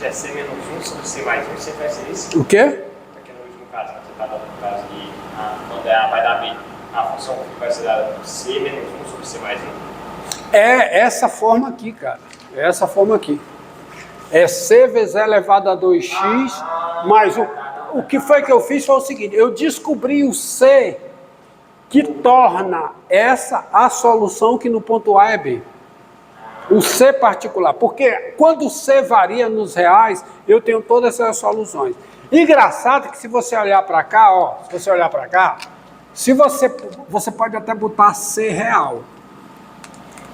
x é c menos 1 sobre c mais 1, você vai ser isso? O quê? Aqui no último caso, você está dando o caso que quando vai dar b, a função vai ser dada por c menos 1 sobre c mais 1. É essa forma aqui, cara. É essa forma aqui. É c vezes e elevado a 2x mais 1. O que foi que eu fiz foi o seguinte, eu descobri o c que torna essa a solução que no ponto A é B. O C particular. Porque quando o C varia nos reais, eu tenho todas essas soluções. Engraçado que se você olhar para cá, ó, se você olhar para cá, você pode até botar C real.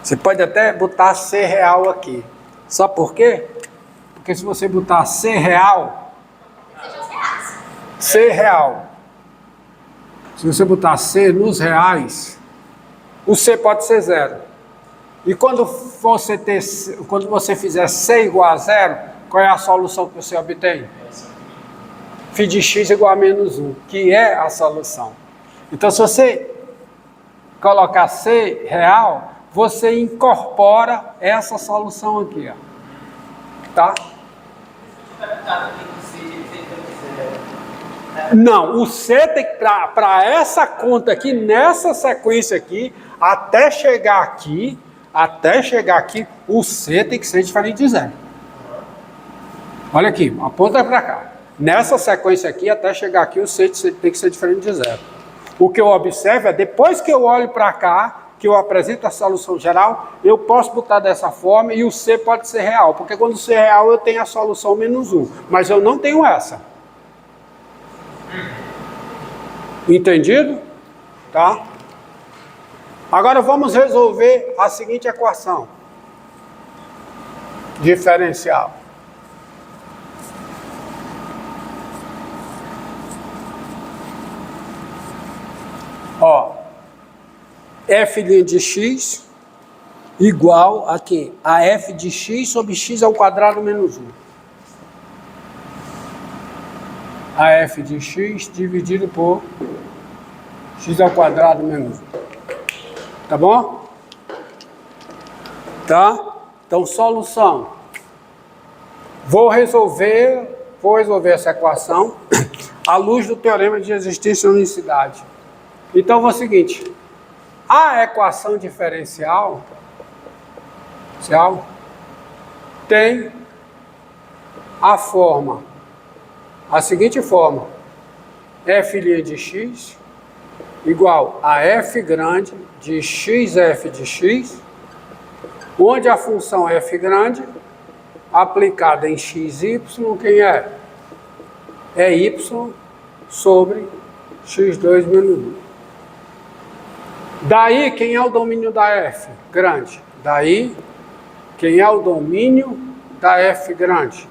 Você pode até botar C real aqui. Sabe por quê? Porque se você botar C real, se você botar C nos reais, o C pode ser zero. E quando você fizer C igual a zero, qual é a solução que você obtém? Φ de x igual a menos 1, que é a solução. Então, se você colocar C real, você incorpora essa solução aqui, ó. Tá? Não, o C tem que, para essa conta aqui, nessa sequência aqui, até chegar aqui, o C tem que ser diferente de zero. Olha aqui, aponta para cá. Nessa sequência aqui, até chegar aqui, o C tem que ser diferente de zero. O que eu observo é, depois que eu olho para cá, que eu apresento a solução geral, eu posso botar dessa forma e o C pode ser real. Porque quando o C é real, eu tenho a solução menos 1. Mas eu não tenho essa. Entendido? Tá? Agora vamos resolver a seguinte equação diferencial. Ó, f' de x igual a quê? A f de x sobre x ao quadrado menos 1. A f de x dividido por x ao quadrado menos 1. Tá bom? Tá? Então, solução. Vou resolver essa equação à luz do teorema de existência e unicidade. Então, é o seguinte. A equação diferencial tem a seguinte forma. F' de x igual a f grande de xf de x, onde a função f grande aplicada em xy, quem é? É y sobre x2 menos 1. Daí, quem é o domínio da f grande? Daí, quem é o domínio da f grande?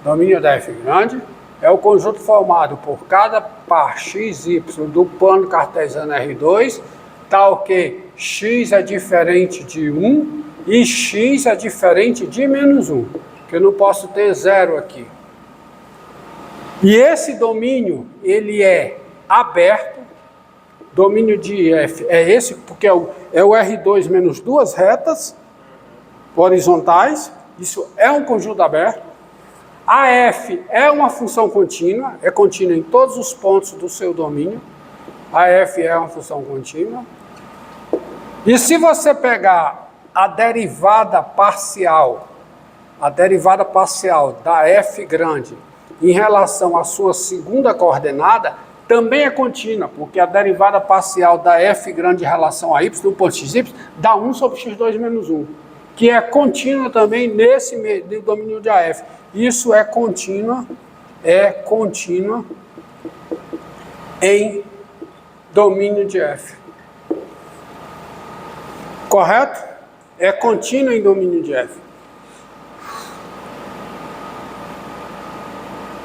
O domínio da f grande é o conjunto formado por cada par x, y do plano cartesiano R2, tal que x é diferente de 1 e x é diferente de menos 1, que eu não posso ter zero aqui. E esse domínio, ele é aberto, domínio de f é esse, porque é o R2 menos duas retas horizontais, isso é um conjunto aberto. A f é uma função contínua, é contínua em todos os pontos do seu domínio. A f é uma função contínua. E se você pegar a derivada parcial da f grande em relação à sua segunda coordenada, também é contínua, porque a derivada parcial da f grande em relação a y, do ponto xy, dá 1 sobre x2 menos 1, que é contínua também nesse domínio de AF. Isso é contínua em domínio de F. Correto? É contínua em domínio de F.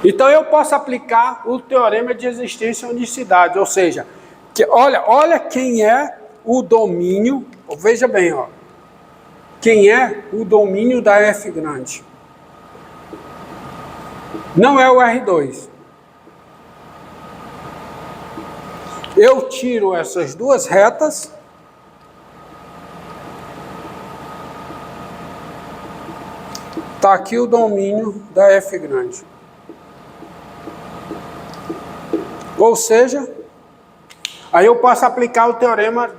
Então eu posso aplicar o teorema de existência e unicidade, ou seja, olha quem é o domínio, veja bem, ó, quem é o domínio da F grande. Não é o R2. Eu tiro essas duas retas Está aqui o domínio da F grande. Ou seja, aí eu posso aplicar o teorema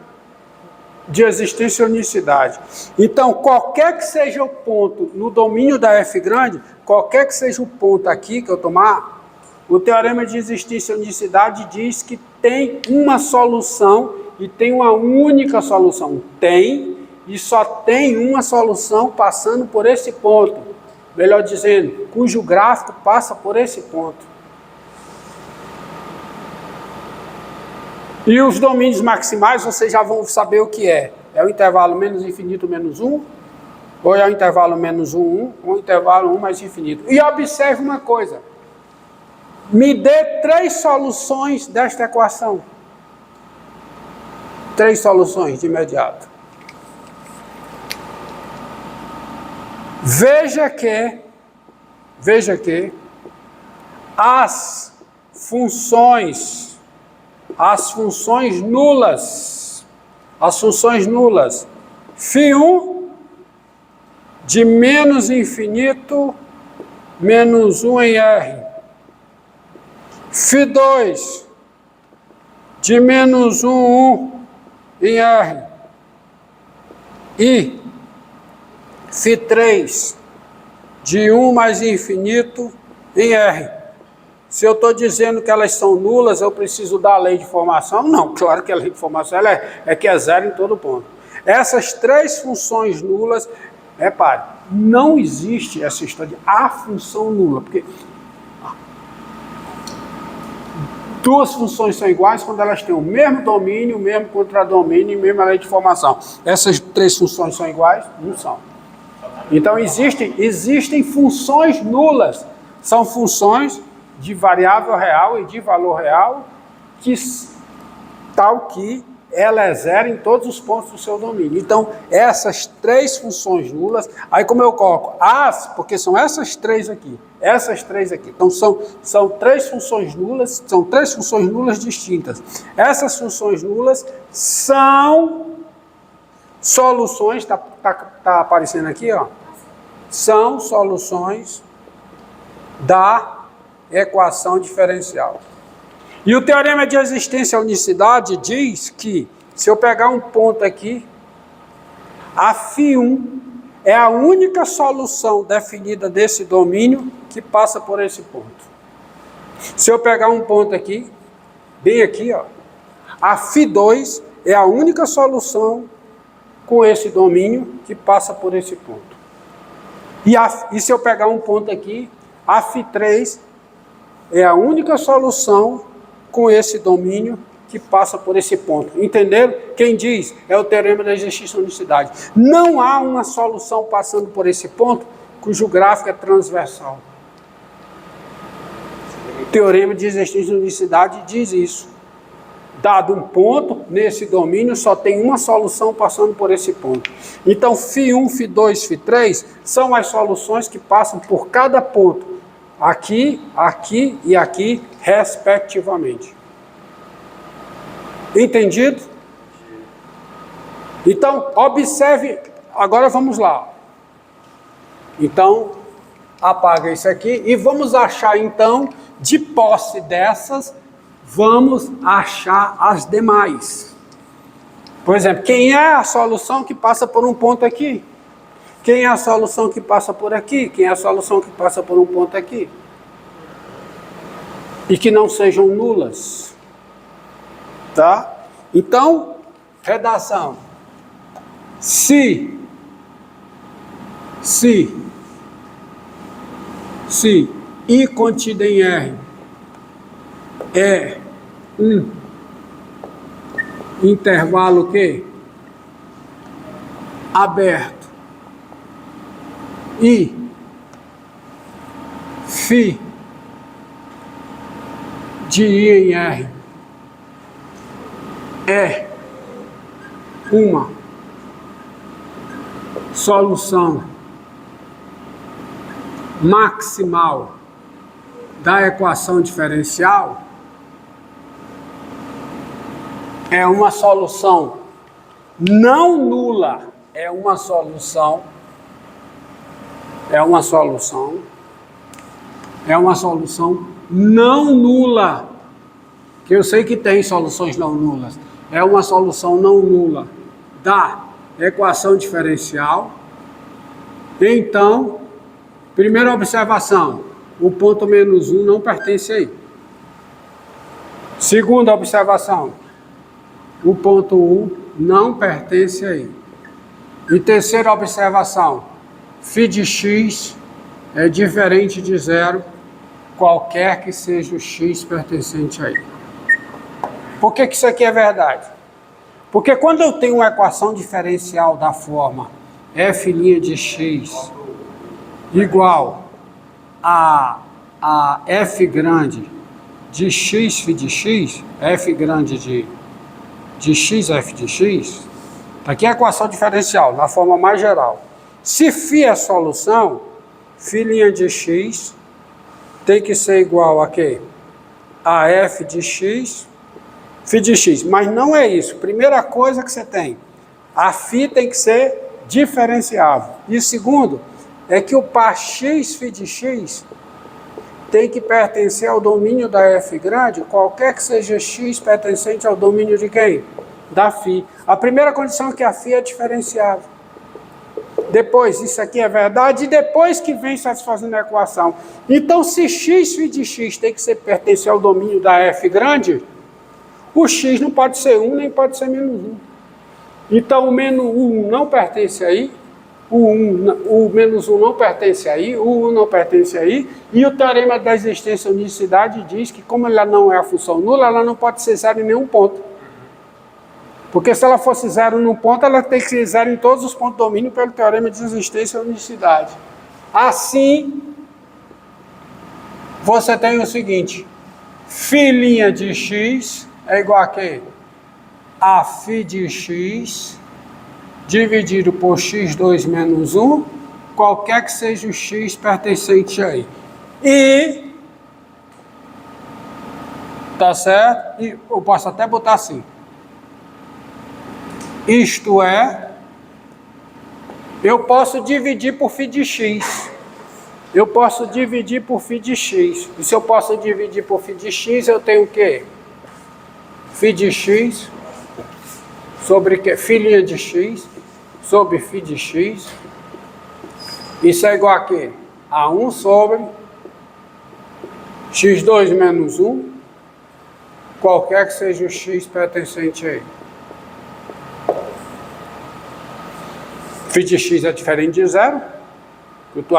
de existência e unicidade. Então, qualquer que seja o ponto no domínio da F grande, qualquer que seja o ponto aqui que eu tomar, o teorema de existência e unicidade diz que tem uma solução e tem uma única solução. Tem e só tem uma solução passando por esse ponto. Melhor dizendo, cujo gráfico passa por esse ponto. E os domínios maximais, vocês já vão saber o que é. É o intervalo menos infinito menos 1, ou é o intervalo menos 1, 1, ou o intervalo 1 mais infinito. E observe uma coisa. Me dê 3 soluções desta equação. 3 soluções de imediato. Veja que as funções nulas, φ1 de menos infinito menos 1 em R, φ2 de menos 1, 1 em R, e φ3 de 1 mais infinito em R. Se eu estou dizendo que elas são nulas, eu preciso da lei de formação? Não, claro que a lei de formação ela é que é zero em todo ponto. Essas 3 funções nulas, repare, não existe essa história de a função nula, porque 2 funções são iguais quando elas têm o mesmo domínio, o mesmo contradomínio e a mesma lei de formação. Essas 3 funções são iguais? Não são. Então existem funções nulas, são funções de variável real e de valor real, tal que ela é zero em todos os pontos do seu domínio. Então, essas 3 funções nulas, aí como eu coloco as, porque são essas 3 aqui. Então, são 3 funções nulas, são 3 funções nulas distintas. Essas funções nulas são soluções, tá aparecendo aqui, ó, são soluções da equação diferencial. E o teorema de existência e unicidade diz que, se eu pegar um ponto aqui, a φ1 é a única solução definida desse domínio que passa por esse ponto. Se eu pegar um ponto aqui, bem aqui, ó, a φ2 é a única solução com esse domínio que passa por esse ponto. E se eu pegar um ponto aqui, a φ3 é a única solução com esse domínio que passa por esse ponto. Entenderam? Quem diz? É o teorema da existência e unicidade. Não há uma solução passando por esse ponto cujo gráfico é transversal. O teorema de existência e unicidade diz isso. Dado um ponto, nesse domínio só tem uma solução passando por esse ponto. Então, φ1, φ2, φ3 são as soluções que passam por cada ponto. Aqui, aqui e aqui, respectivamente. Entendido? Então, observe. Agora vamos lá. Então, apaga isso aqui e vamos achar, então, de posse dessas, vamos achar as demais. Por exemplo, quem é a solução que passa por um ponto aqui? Quem é a solução que passa por aqui? Quem é a solução que passa por um ponto aqui? E que não sejam nulas. Tá? Então, redação. Se I contida em R é um intervalo que aberto e φ de I em R é uma solução maximal da equação diferencial, é uma solução não nula, é uma solução é uma solução não nula, que eu sei que tem soluções não nulas, é uma solução não nula da equação diferencial. Então, primeira observação, o ponto menos 1 não pertence aí. Segunda observação, o ponto 1 não pertence aí. E terceira observação, φ de x é diferente de zero, qualquer que seja o x pertencente a ele. Por que isso aqui é verdade? Porque quando eu tenho uma equação diferencial da forma f' de x igual a f grande de x φ de x, f grande de x f de x, aqui é a equação diferencial, na forma mais geral. Se φ é solução, φ' de x tem que ser igual a quê? A f de x, φ de x. Mas não é isso. Primeira coisa que você tem, a φ tem que ser diferenciável. E segundo, é que o par x φ de x tem que pertencer ao domínio da f grande, qualquer que seja x pertencente ao domínio de quem? Da φ. A primeira condição é que a φ é diferenciável. Depois, isso aqui é verdade, e depois que vem satisfazendo a equação. Então, se x φ de x tem que ser pertencer ao domínio da f grande, o x não pode ser 1, nem pode ser menos 1. Então, o menos 1 não pertence aí, o menos 1 não pertence aí, o 1 não pertence aí, e o teorema da existência da unicidade diz que, como ela não é a função nula, ela não pode ser zero em nenhum ponto. Porque se ela fosse zero num ponto, ela tem que ser zero em todos os pontos do domínio pelo teorema de existência da unicidade. Assim, você tem o seguinte, φ' de x é igual a quê? A φ de x dividido por x2 menos 1, qualquer que seja o x pertencente aí. E, tá certo? E eu posso até botar assim. Isto é, eu posso dividir por φ de x. Eu posso dividir por φ de x. E se eu posso dividir por φ de x, eu tenho o quê? φ de x sobre que? φ' de x sobre φ de x. Isso é igual a quê? A 1 sobre x2 menos 1, qualquer que seja o x pertencente aí. φ de x é diferente de zero. Eu estou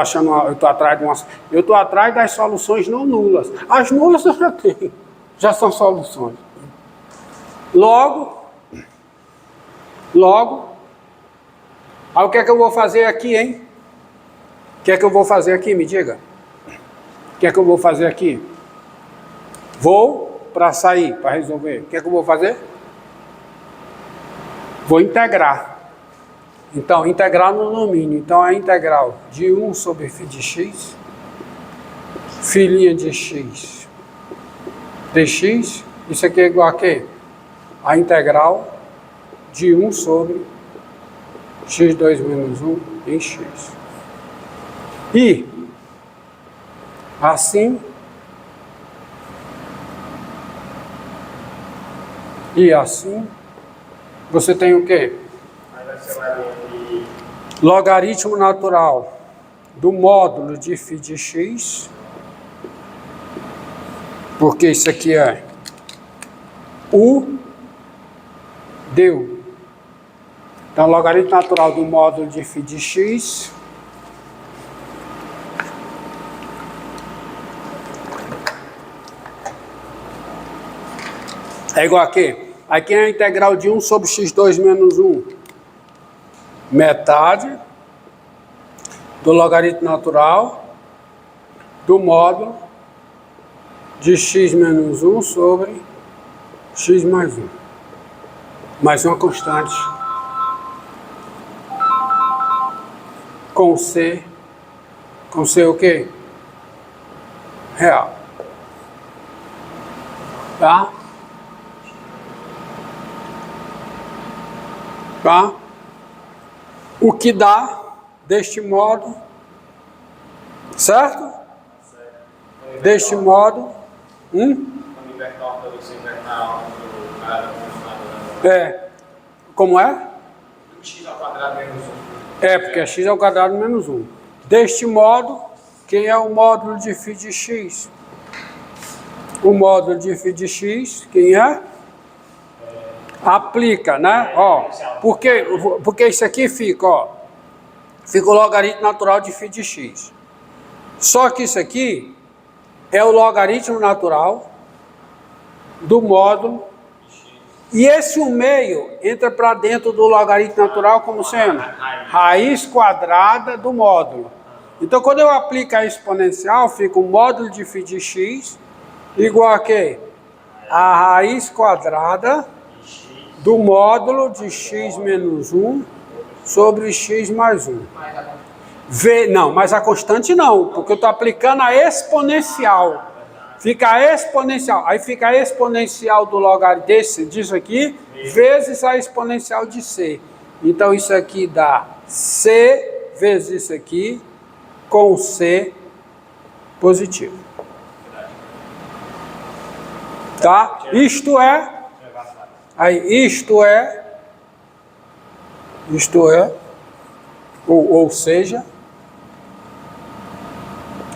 atrás das soluções não nulas. As nulas eu já tenho, já são soluções. Logo, aí o que é que eu vou fazer aqui, hein? O que é que eu vou fazer aqui, me diga? O que é que eu vou fazer aqui? Vou para sair, para resolver. O que é que eu vou fazer? Vou integrar. Então, integral no domínio. Então, a integral de 1 sobre φ de x, φ' de x dx, isso aqui é igual a quê? A integral de 1 sobre x2 menos 1 em x. E, assim, você tem o quê? Logaritmo natural do módulo de φ de x, porque isso aqui é u deu. Então, logaritmo natural do módulo de φ de x é igual a quê? Aqui é a integral de 1 sobre x2 menos 1. Metade do logaritmo natural do módulo de x menos 1 sobre x mais 1. Mais uma constante com C o quê? Real. Tá? Tá? O que dá, deste modo, Certo? Deste modo, Quando inverter você inverter a onda do cara como é? x ao quadrado menos 1. Porque é x ao quadrado menos 1. Deste modo, quem é o módulo de φ de x? O módulo de φ de x, quem é? Aplica, né? Ó, porque isso aqui fica, ó. Fica o logaritmo natural de φ de x. Só que isso aqui é o logaritmo natural do módulo. E esse 1/2 entra para dentro do logaritmo natural como sendo raiz quadrada do módulo. Então, quando eu aplico a exponencial, fica o módulo de φ de x igual a quê? A raiz quadrada do módulo de x menos 1 sobre x mais 1. Não, mas a constante não, porque eu estou aplicando a exponencial. Fica a exponencial. Aí fica a exponencial do logaritmo disso aqui, vezes a exponencial de c. Então isso aqui dá c vezes isso aqui, com c positivo. Tá? Isto é,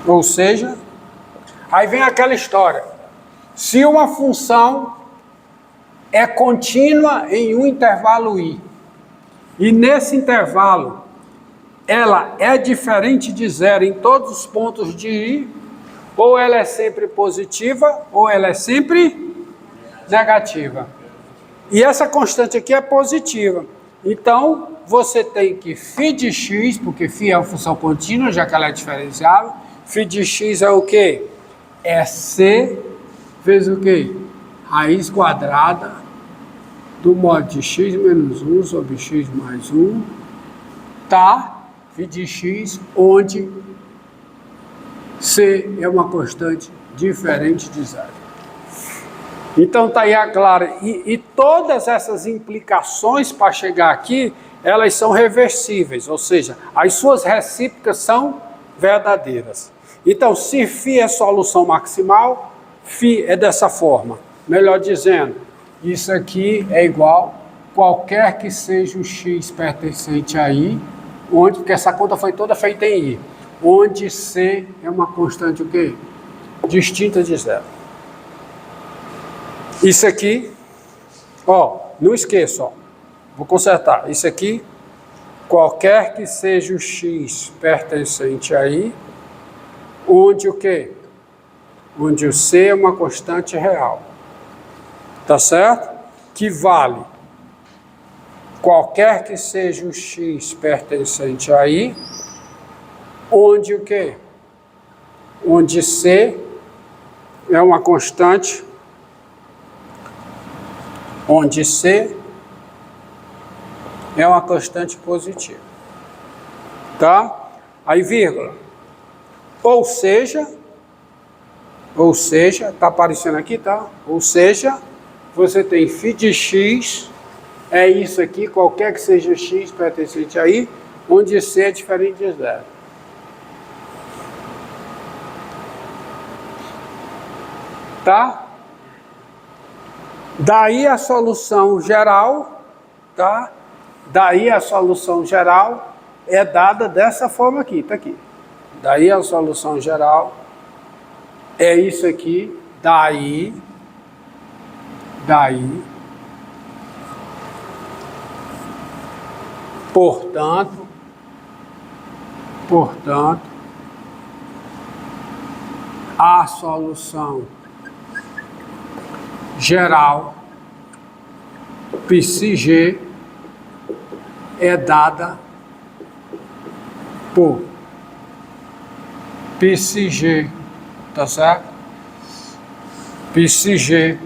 ou seja, aí vem aquela história. Se uma função é contínua em um intervalo i, e nesse intervalo ela é diferente de zero em todos os pontos de i, ou ela é sempre positiva, ou ela é sempre negativa. E essa constante aqui é positiva. Então, você tem que φ de x, porque φ é uma função contínua, já que ela é diferenciável. φ de x é o quê? É c vezes o quê? Raiz quadrada do módulo de x menos 1 sobre x mais 1, tá? φ de x, onde c é uma constante diferente de zero. Então tá aí a clara. E todas essas implicações para chegar aqui, elas são reversíveis, ou seja, as suas recíprocas são verdadeiras. Então, se φ é solução maximal, φ é dessa forma. Melhor dizendo, isso aqui é igual qualquer que seja o x pertencente a i, onde, porque essa conta foi toda feita em i, onde c é uma constante o quê? Distinta de zero. Isso aqui, ó, não esqueça, ó, vou consertar. Isso aqui, qualquer que seja o x pertencente a i, onde o quê? Onde o c é uma constante real. Tá certo? Que vale qualquer que seja o x pertencente a i, onde o quê? Onde c é uma constante, onde c é uma constante positiva. Tá? Aí, vírgula. Ou seja, tá aparecendo aqui, tá? Ou seja, você tem φ de x, é isso aqui, qualquer que seja x pertencente a i, onde c é diferente de zero. Tá? Daí a solução geral, tá? Daí a solução geral é dada dessa forma aqui, tá aqui. Daí a solução geral é isso aqui, daí, portanto, a solução geral psi é dada por psi, tá certo? Psi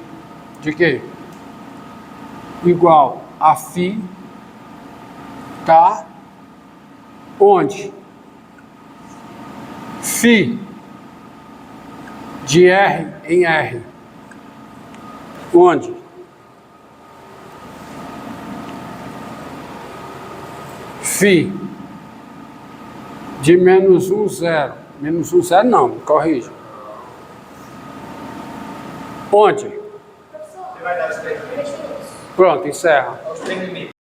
de quê? Igual a φ, tá? Onde φ de R em R, onde φ de menos 1, 0 Menos 1, 0 não, corrija. Onde? Você vai dar os 3 limites? Pronto, encerra. Os 3 limites.